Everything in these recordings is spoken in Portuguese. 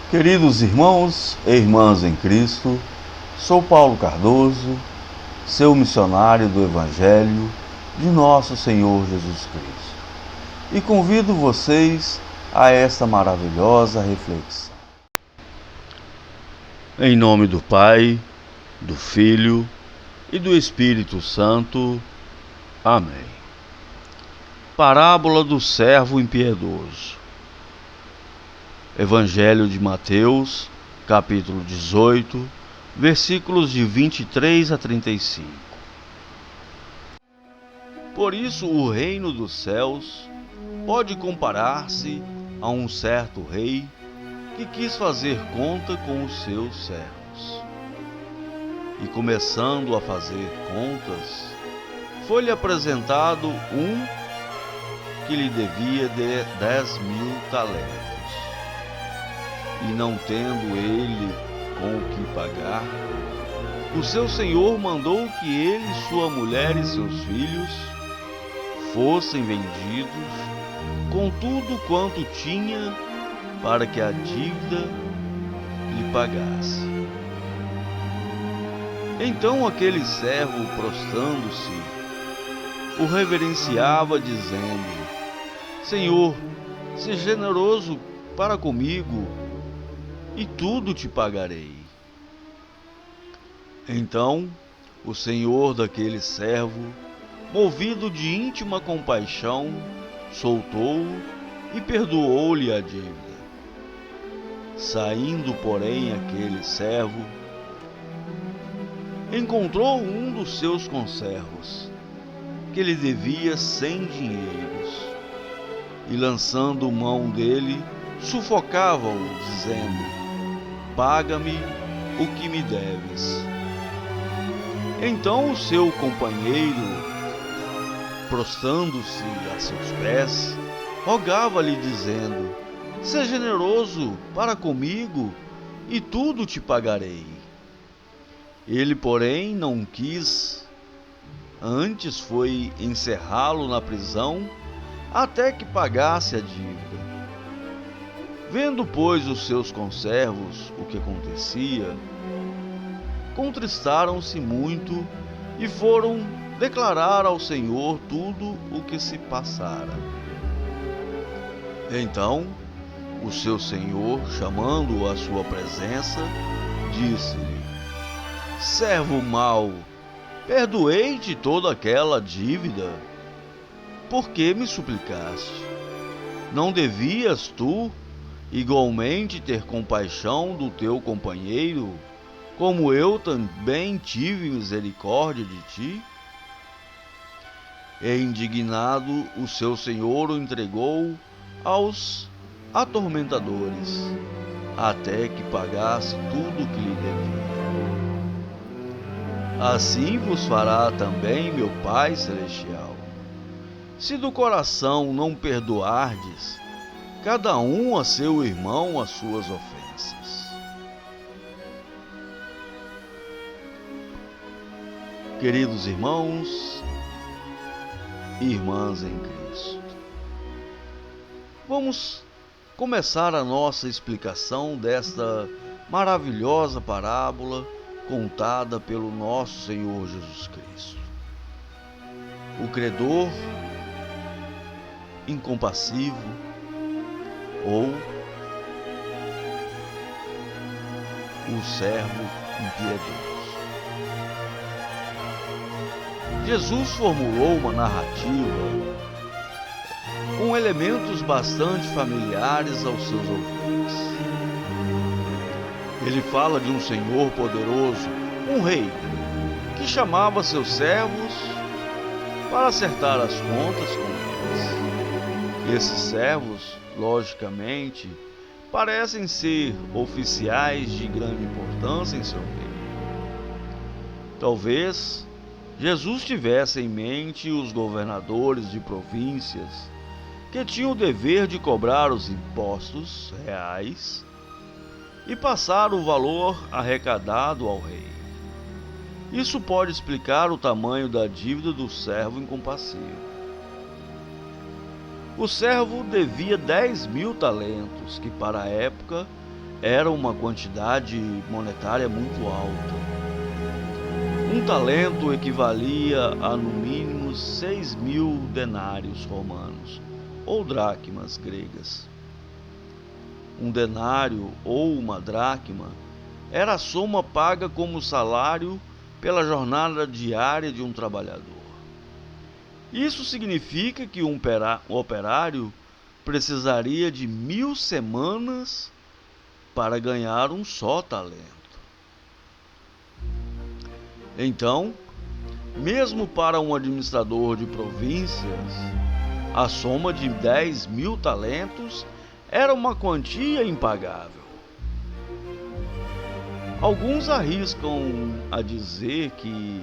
Queridos irmãos e irmãs em Cristo, sou Paulo Cardoso, seu missionário do Evangelho de nosso Senhor Jesus Cristo, e convido vocês a esta maravilhosa reflexão. Em nome do Pai, do Filho e do Espírito Santo. Amém. Parábola do servo impiedoso. Evangelho de Mateus, capítulo 18, versículos de 23 a 35. Por isso o reino dos céus pode comparar-se a um certo rei que quis fazer conta com os seus servos. E começando a fazer contas, foi-lhe apresentado um que lhe devia 10.000 talentos. E não tendo ele com o que pagar, o seu senhor mandou que ele, sua mulher e seus filhos fossem vendidos com tudo quanto tinha, para que a dívida lhe pagasse. Então aquele servo, prostrando-se, o reverenciava, dizendo: Senhor, seja generoso para comigo, e tudo te pagarei. Então o senhor daquele servo, movido de íntima compaixão, soltou-o e perdoou-lhe a dívida. Saindo, porém, aquele servo, encontrou um dos seus conservos, que lhe devia 100 dinheiros, e lançando mão dele, sufocava-o, dizendo: Paga-me o que me deves. Então o seu companheiro, prostrando-se a seus pés, rogava-lhe, dizendo: Seja generoso para comigo, e tudo te pagarei. Ele, porém, não quis, antes foi encerrá-lo na prisão, até que pagasse a dívida. Vendo, pois, os seus conservos o que acontecia, contristaram-se muito e foram declarar ao Senhor tudo o que se passara. Então o seu senhor, chamando-o à sua presença, disse-lhe: Servo mau, perdoei-te toda aquela dívida. Por que me suplicaste? Não devias tu igualmente ter compaixão do teu companheiro, como eu também tive misericórdia de ti? E indignado, o seu senhor o entregou aos atormentadores, até que pagasse tudo o que lhe devia. Assim vos fará também meu Pai Celestial, se do coração não perdoardes cada um a seu irmão as suas ofensas. Queridos irmãos e irmãs em Cristo, vamos começar a nossa explicação desta maravilhosa parábola contada pelo nosso Senhor Jesus Cristo. O credor incompassivo ou o servo impiedoso. Jesus formulou uma narrativa com elementos bastante familiares aos seus ouvintes. Ele fala de um senhor poderoso, um rei, que chamava seus servos para acertar as contas com eles. Esses servos, logicamente, parecem ser oficiais de grande importância em seu reino. Talvez Jesus tivesse em mente os governadores de províncias que tinham o dever de cobrar os impostos reais e passar o valor arrecadado ao rei. Isso pode explicar o tamanho da dívida do servo incompassível. O servo devia 10.000 talentos, que para a época era uma quantidade monetária muito alta. Um talento equivalia a no mínimo 6.000 denários romanos, ou dracmas gregas. Um denário ou uma dracma era a soma paga como salário pela jornada diária de um trabalhador. Isso significa que um operário precisaria de 1.000 semanas para ganhar um só talento. Então, mesmo para um administrador de províncias, a soma de 10.000 talentos era uma quantia impagável. Alguns arriscam a dizer que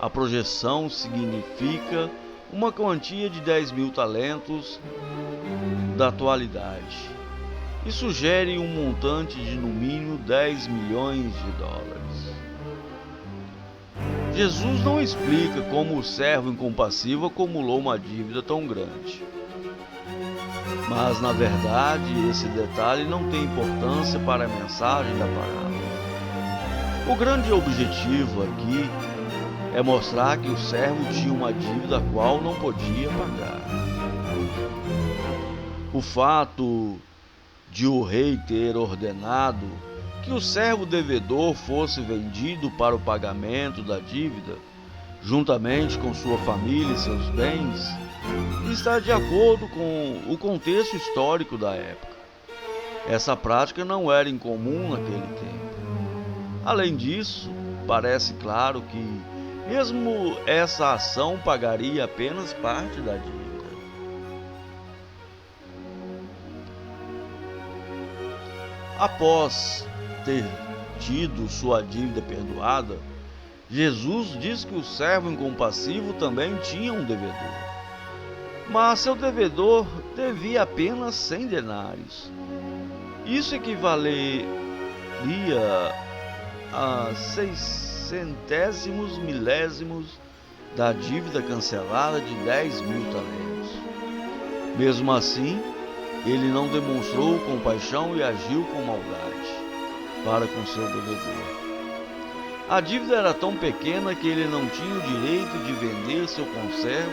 a projeção significa uma quantia de 10.000 talentos da atualidade e sugere um montante de no mínimo 10 milhões de dólares. Jesus não explica como o servo incompassivo acumulou uma dívida tão grande. Mas, na verdade, esse detalhe não tem importância para a mensagem da parábola. O grande objetivo aqui é mostrar que o servo tinha uma dívida a qual não podia pagar. O fato de o rei ter ordenado que o servo devedor fosse vendido para o pagamento da dívida, juntamente com sua família e seus bens, está de acordo com o contexto histórico da época. Essa prática não era incomum naquele tempo. Além disso, parece claro que, mesmo essa ação pagaria apenas parte da dívida. Após ter tido sua dívida perdoada, Jesus diz que o servo incompassivo também tinha um devedor. Mas seu devedor devia apenas 100 denários. Isso equivaleria a 600 milésimos da dívida cancelada de 10.000 talentos. Mesmo assim, ele não demonstrou compaixão e agiu com maldade para com seu devedor. A dívida era tão pequena que ele não tinha o direito de vender seu conservo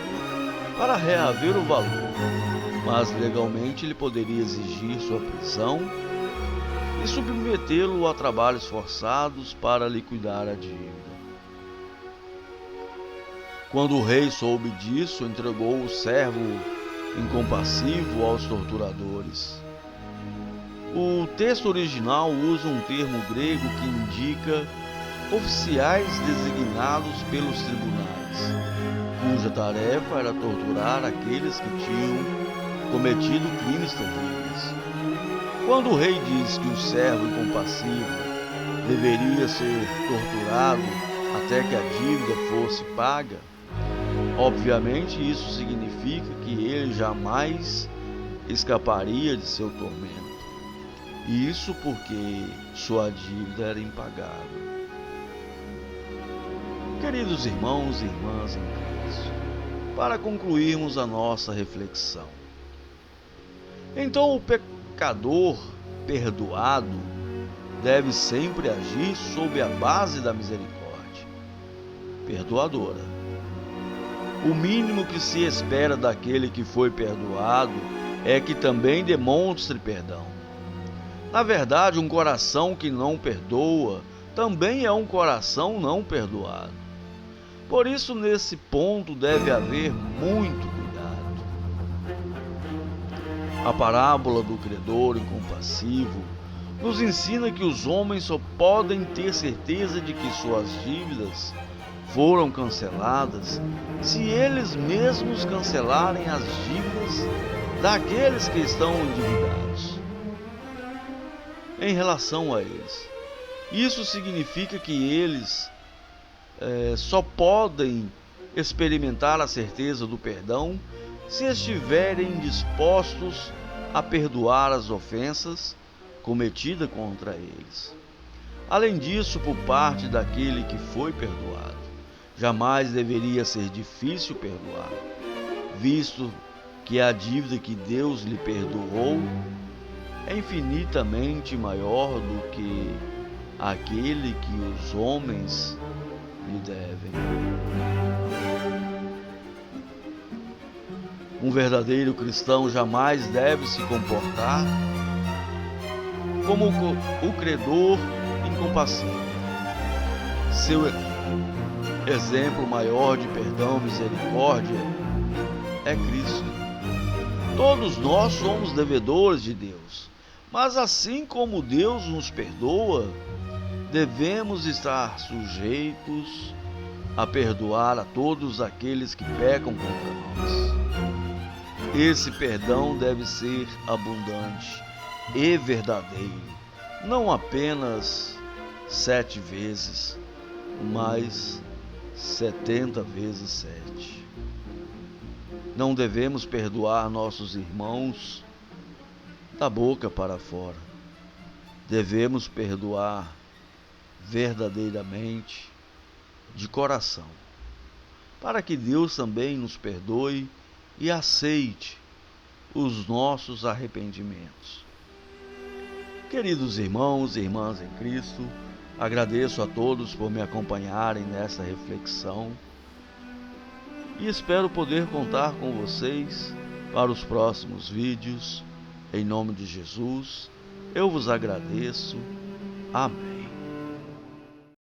para reaver o valor, mas legalmente ele poderia exigir sua prisão e submetê-lo a trabalhos forçados para liquidar a dívida. Quando o rei soube disso, entregou o servo incompassivo aos torturadores. O texto original usa um termo grego que indica oficiais designados pelos tribunais, cuja tarefa era torturar aqueles que tinham cometido crimes terríveis. Quando o rei diz que o servo incompassivo deveria ser torturado até que a dívida fosse paga, obviamente isso significa que ele jamais escaparia de seu tormento. Isso porque sua dívida era impagável. Queridos irmãos e irmãs em Cristo, para concluirmos a nossa reflexão, então o pecador perdoado deve sempre agir sob a base da misericórdia perdoadora. O mínimo que se espera daquele que foi perdoado é que também demonstre perdão. Na verdade, um coração que não perdoa também é um coração não perdoado. Por isso, nesse ponto deve haver muito cuidado. A parábola do credor incompassivo nos ensina que os homens só podem ter certeza de que suas dívidas foram canceladas se eles mesmos cancelarem as dívidas daqueles que estão endividados em relação a eles. Isso significa que eles só podem experimentar a certeza do perdão se estiverem dispostos a perdoar as ofensas cometidas contra eles. Além disso, por parte daquele que foi perdoado, jamais deveria ser difícil perdoar, visto que a dívida que Deus lhe perdoou é infinitamente maior do que aquele que os homens lhe devem. Um verdadeiro cristão jamais deve se comportar como o credor incompassível. Seu exemplo maior de perdão e misericórdia é Cristo. Todos nós somos devedores de Deus, mas assim como Deus nos perdoa, devemos estar sujeitos a perdoar a todos aqueles que pecam contra nós. Esse perdão deve ser abundante e verdadeiro, não apenas 7 vezes, mas 70 vezes 7. Não devemos perdoar nossos irmãos da boca para fora. Devemos perdoar verdadeiramente, de coração, para que Deus também nos perdoe e aceite os nossos arrependimentos. Queridos irmãos e irmãs em Cristo, agradeço a todos por me acompanharem nessa reflexão e espero poder contar com vocês para os próximos vídeos. Em nome de Jesus, eu vos agradeço. Amém.